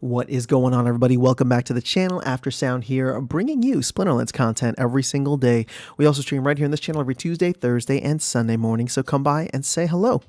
What is going on, everybody? Welcome back to the channel. After Sound here, bringing you Splinterlands content every single day. We also stream right here on this channel every Tuesday, Thursday, and Sunday morning, so come by and say hello.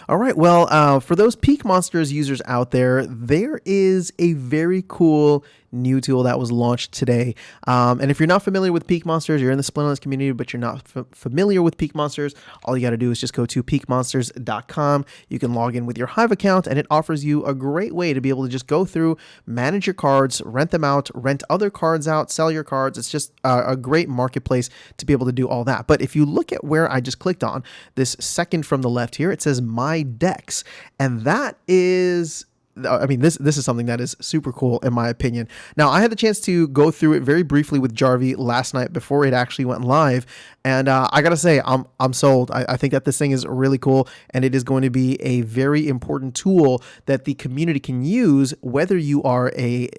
All right, well, for those Peakmonsters users out there, there is a very cool new tool that was launched today. And if you're not familiar with Peakmonsters, you're in the Splinterlands community, but you're not familiar with Peakmonsters, all you got to do is just go to peakmonsters.com. You can log in with your Hive account, and it offers you a great way to be able to just go through, manage your cards, rent them out, rent other cards out, sell your cards. It's just a great marketplace to be able to do all that. But if you look at where I just clicked on, this second from the left here, it says My Decks, and that is... I mean, this is something that is super cool in my opinion. Now, I had the chance to go through it very briefly with Jarvie last night before it actually went live, and I gotta say, I'm sold. I think that this thing is really cool, and it is going to be a very important tool that the community can use, whether you are a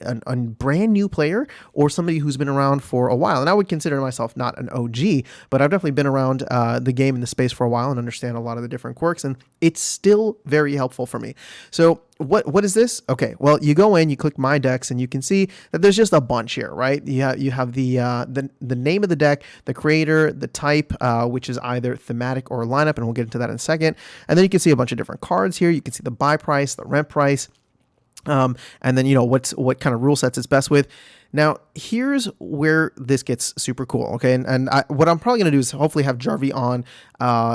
brand new player or somebody who's been around for a while. And I would consider myself not an OG, but I've definitely been around the game in the space for a while and understand a lot of the different quirks, and it's still very helpful for me. So what is this? Okay, well, you go in, you click My Decks, and you can see that there's just a bunch here, right? You have the name of the deck, the creator, the type, which is either thematic or lineup, and we'll get into that in a second. And then you can see a bunch of different cards here. You can see the buy price, the rent price, and then what kind of rule sets it's best with. Now, here's where this gets super cool, okay? And what I'm probably going to do is hopefully have Jarvie on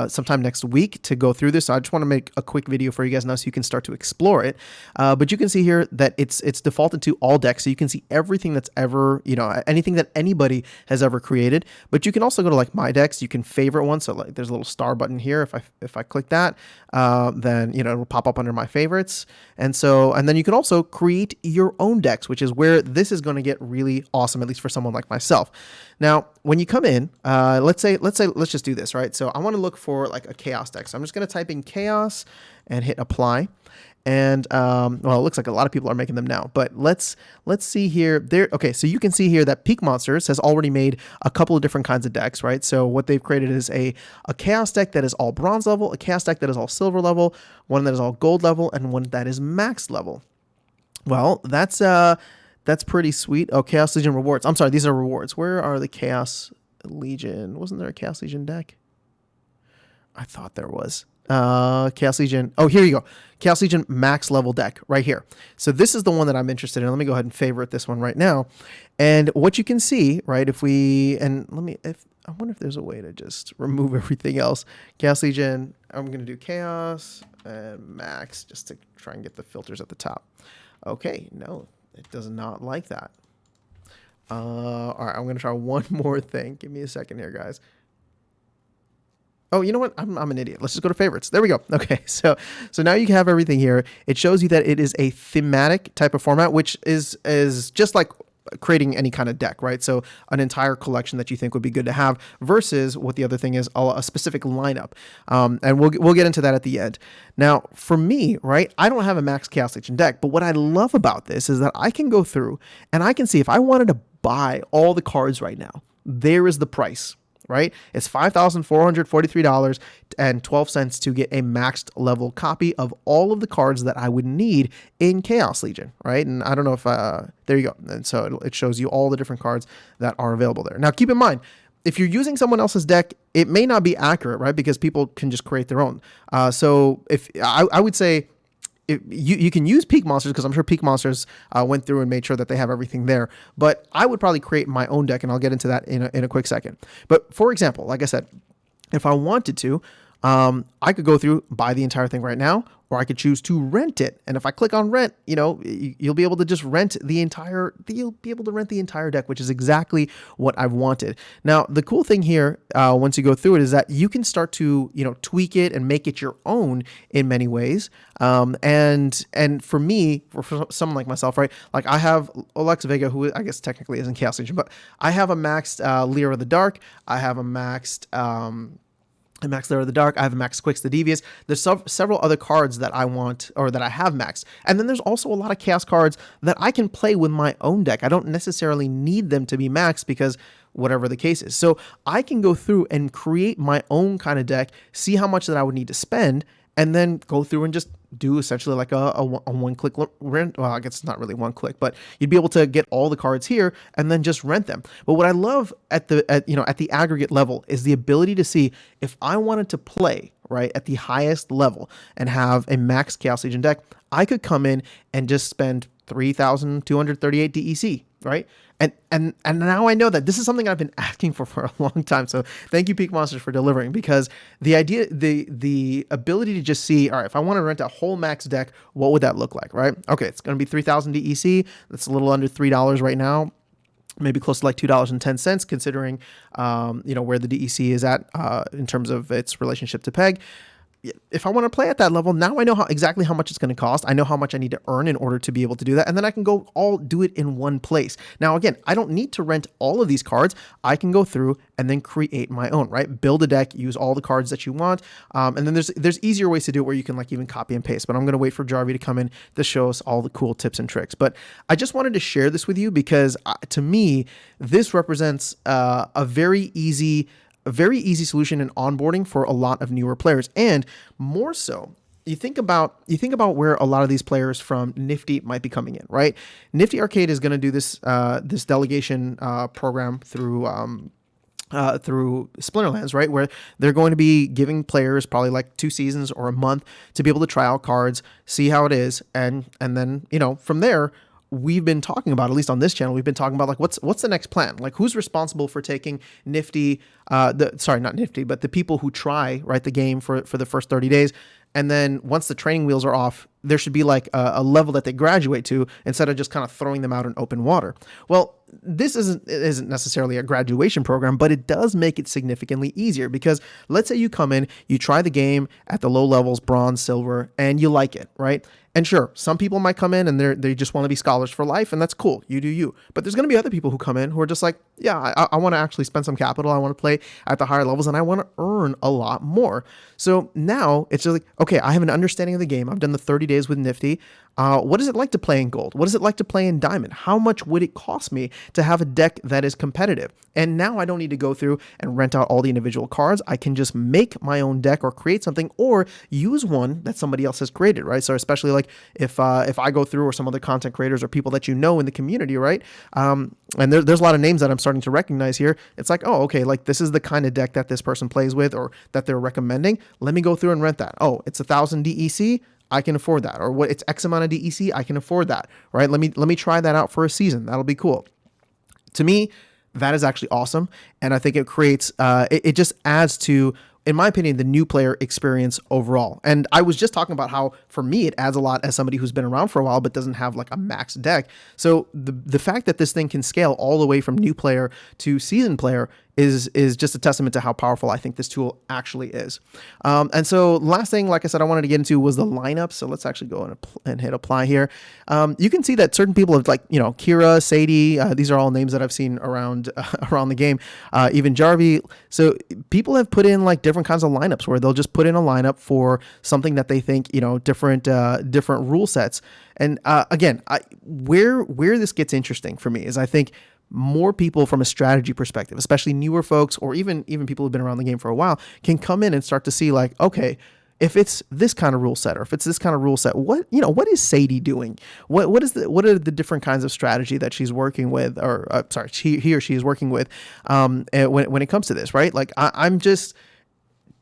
sometime next week to go through this. So I just want to make a quick video for you guys now so you can start to explore it. But you can see here that it's defaulted to all decks, so you can see everything that's ever, anything that anybody has ever created. But you can also go to like My Decks. You can favorite one. So like there's a little star button here. If I click that, then it'll pop up under my favorites. And then you can also create your own decks, which is where this is going to get really awesome, at least for someone like myself. Now, when you come in, let's just do this, right? So I want to look for like a chaos deck. So I'm just going to type in chaos and hit apply. And well, it looks like a lot of people are making them now, but let's see here. Okay, so you can see here that Peakmonsters has already made a couple of different kinds of decks, right? So what they've created is a chaos deck that is all bronze level, a chaos deck that is all silver level, one that is all gold level, and one that is max level. Well, that's pretty sweet. Oh, Chaos Legion rewards. I'm sorry, these are rewards. Where are the Chaos Legion? Wasn't there a Chaos Legion deck? I thought there was. Chaos Legion. Oh, here you go. Chaos Legion max level deck right here. So this is the one that I'm interested in. Let me go ahead and favorite this one right now. And what you can see, right, I wonder if there's a way to just remove everything else. Chaos Legion, I'm going to do Chaos and Max just to try and get the filters at the top. Okay, no, it does not like that. All right, I'm going to try one more thing. Give me a second here, guys. Oh, you know what? I'm an idiot. Let's just go to favorites. There we go. Okay, so now you have everything here. It shows you that it is a thematic type of format, which is just like creating any kind of deck, right? So an entire collection that you think would be good to have versus what the other thing is, a specific lineup. And we'll get into that at the end. Now, for me, right, I don't have a max Chaos Legion deck, but what I love about this is that I can go through and I can see if I wanted to buy all the cards right now, there is the price. Right? It's $5,443.12 to get a maxed level copy of all of the cards that I would need in Chaos Legion, right? And I don't know if, there you go. And so it shows you all the different cards that are available there. Now, keep in mind, if you're using someone else's deck, it may not be accurate, right? Because people can just create their own. So if I would say, you can use Peakmonsters because I'm sure Peakmonsters went through and made sure that they have everything there. But I would probably create my own deck, and I'll get into that in a quick second. But for example, like I said, if I wanted to, I could go through, buy the entire thing right now, or I could choose to rent it. And if I click on rent, you'll be able to just rent the entire deck, which is exactly what I've wanted. Now, the cool thing here, once you go through it, is that you can start to, tweak it and make it your own in many ways. And for me, for someone like myself, right, like I have Alexa Vega, who I guess technically isn't Chaos Legion, but I have a maxed Lyra of the Dark. I have a maxed Lyra of the Dark. I have maxed Quix the Devious. There's several other cards that I want, or that I have maxed. And then there's also a lot of chaos cards that I can play with my own deck. I don't necessarily need them to be maxed because whatever the case is. So I can go through and create my own kind of deck, see how much that I would need to spend, and then go through and just do essentially like a one-click rent. Well, I guess it's not really one click, but you'd be able to get all the cards here and then just rent them. But what I love at the aggregate level is the ability to see if I wanted to play right at the highest level and have a max Chaos Legion deck, I could come in and just spend 3,238 DEC, right? And now I know that this is something I've been asking for a long time. So thank you, Peakmonsters, for delivering, because the idea, the ability to just see, all right, if I want to rent a whole max deck, what would that look like, right? Okay, it's going to be 3,000 DEC. That's a little under $3 right now. Maybe close to like $2.10, considering where the DEC is at in terms of its relationship to PEG. If I want to play at that level, now I know exactly how much it's going to cost. I know how much I need to earn in order to be able to do that. And then I can go do it in one place. Now, again, I don't need to rent all of these cards. I can go through and then create my own, right? Build a deck, use all the cards that you want. And then there's easier ways to do it where you can like even copy and paste. But I'm going to wait for Jarvie to come in to show us all the cool tips and tricks. But I just wanted to share this with you because to me, this represents a very easy solution in onboarding for a lot of newer players. And more so, you think about where a lot of these players from Nifty might be coming in, right? Nifty Arcade is going to do this this delegation program through Splinterlands, right? Where they're going to be giving players probably like 2 seasons or a month to be able to try out cards, see how it is, and then, from there, we've been talking about, at least on this channel, we've been talking about like what's the next plan? Like who's responsible for taking Nifty, not Nifty, but the people who try, right, the game for the first 30 days. And then once the training wheels are off, there should be like a level that they graduate to instead of just kind of throwing them out in open water. Well, this isn't necessarily a graduation program, but it does make it significantly easier because let's say you come in, you try the game at the low levels, bronze, silver, and you like it, right? And sure, some people might come in and they just want to be scholars for life, and that's cool. You do you. But there's going to be other people who come in who are just like, yeah, I want to actually spend some capital. I want to play at the higher levels, and I want to earn a lot more. So now it's just like, okay, I have an understanding of the game. I've done the 30 days with Nifty. What is it like to play in gold? What is it like to play in diamond? How much would it cost me to have a deck that is competitive? And now I don't need to go through and rent out all the individual cards. I can just make my own deck or create something or use one that somebody else has created, right? So especially like if I go through or some other content creators or people that you know in the community, right? And there's a lot of names that I'm starting to recognize here. It's like, oh, okay, like this is the kind of deck that this person plays with or that they're recommending. Let me go through and rent that. Oh, it's 1,000 DEC. I can afford that. Or what? It's X amount of DEC. I can afford that, right? Let me try that out for a season. That'll be cool. To me, that is actually awesome. And I think it creates, it just adds to, in my opinion, the new player experience overall. And I was just talking about how, for me, it adds a lot as somebody who's been around for a while but doesn't have like a max deck. So the fact that this thing can scale all the way from new player to seasoned player is just a testament to how powerful I think this tool actually is. And so last thing, like I said, I wanted to get into was the lineup. So let's actually go and hit apply here. You can see that certain people have like, Kira, Sadie, these are all names that I've seen around the game, even Jarvie. So people have put in like different kinds of lineups where they'll just put in a lineup for something that they think, different rule sets. And again, where this gets interesting for me is I think more people from a strategy perspective, especially newer folks or even people who've been around the game for a while, can come in and start to see like, okay, if it's this kind of rule set or if it's this kind of rule set, what is Sadie doing? What are the different kinds of strategy that she's working with, or he or she is working with when it comes to this, right? Like I'm just,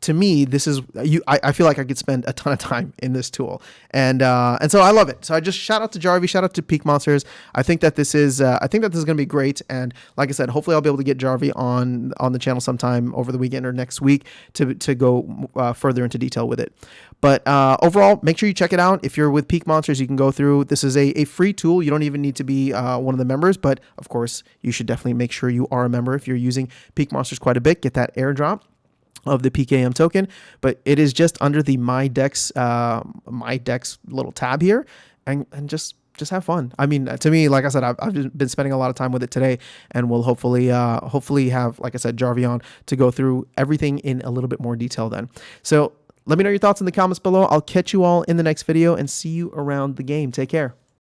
to me, this is I feel like I could spend a ton of time in this tool, and so I love it. So I just shout out to Jarvie, shout out to Peakmonsters. I think that this is going to be great, and like I said, hopefully I'll be able to get Jarvie on the channel sometime over the weekend or next week to go further into detail with it. But overall, make sure you check it out. If you're with Peakmonsters, you can go through. This is a free tool. You don't even need to be one of the members, but of course, you should definitely make sure you are a member if you're using Peakmonsters quite a bit. Get that airdrop of the PKM token, but it is just under the My Decks little tab here, and just have fun. I mean, to me, like I said, I've been spending a lot of time with it today, and we'll hopefully have, like I said, Jarvie on to go through everything in a little bit more detail then. So let me know your thoughts in the comments below. I'll catch you all in the next video and see you around the game. Take care.